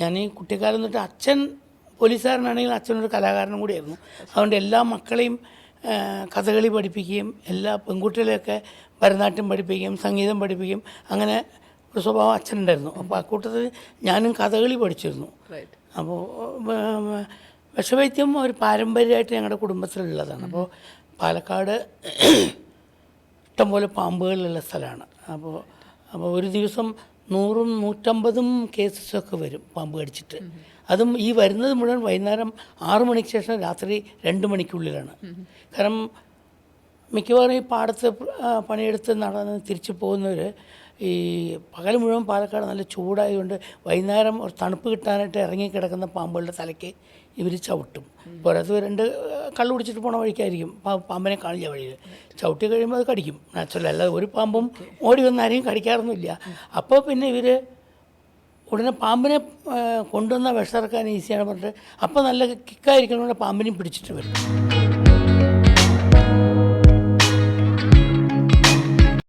ഞാൻ ഈ കുട്ടിക്കാലം തൊട്ട് അച്ഛൻ പോലീസുകാരനാണെങ്കിൽ അച്ഛനൊരു കലാകാരനും കൂടിയായിരുന്നു. അതുകൊണ്ട് എല്ലാ മക്കളെയും കഥകളി പഠിപ്പിക്കുകയും എല്ലാ പെൺകുട്ടികളെയൊക്കെ ഭരതനാട്യം പഠിപ്പിക്കുകയും സംഗീതം പഠിപ്പിക്കുകയും അങ്ങനെ ഒരു സ്വഭാവം അച്ഛനുണ്ടായിരുന്നു. അപ്പോൾ അക്കൂട്ടത്തിൽ ഞാനും കഥകളി പഠിച്ചിരുന്നു. അപ്പോൾ വിഷവൈദ്യം ഒരു പാരമ്പര്യമായിട്ട് ഞങ്ങളുടെ കുടുംബത്തിലുള്ളതാണ്. അപ്പോൾ പാലക്കാട് ഇഷ്ടംപോലെ പാമ്പുകളുള്ള സ്ഥലമാണ്. അപ്പോൾ ഒരു ദിവസം 100-150 കേസസൊക്കെ വരും പാമ്പ് കടിച്ചിട്ട്. അതും ഈ വരുന്നത് മുഴുവൻ വൈകുന്നേരം 6 മണിക്ക് ശേഷം രാത്രി 2 മണിക്കുള്ളിലാണ്. കാരണം മിക്കവാറും ഈ പാടത്ത് പണിയെടുത്ത് നടന്ന് തിരിച്ചു പോകുന്നവർ ഈ പകൽ മുഴുവൻ പാലക്കാട് നല്ല ചൂടായതുകൊണ്ട് വൈകുന്നേരം ഒരു തണുപ്പ് കിട്ടാനായിട്ട് ഇറങ്ങിക്കിടക്കുന്ന പാമ്പുകളുടെ തലയ്ക്ക് ഇവർ ചവിട്ടും. പുറത്ത് 2 കള്ളു കുടിച്ചിട്ട് പോണ വഴിക്കായിരിക്കും പാമ്പിനെ കാണില്ല വഴിയിൽ ചവിട്ടി കഴിയുമ്പോൾ അത് കടിക്കും. നാച്ചുറൽ അല്ലാതെ ഒരു പാമ്പും ഓടി വന്ന് ആരെയും കടിക്കാറൊന്നുമില്ല. അപ്പോൾ പിന്നെ ഇവർ ഉടനെ പാമ്പിനെ കൊണ്ടുവന്ന വിഷമിറക്കാൻ ഈസിയാണ് പറഞ്ഞിട്ട് അപ്പോൾ നല്ല കിക്കായിരിക്കണോണ്ട് പാമ്പിനെയും പിടിച്ചിട്ട് വരും.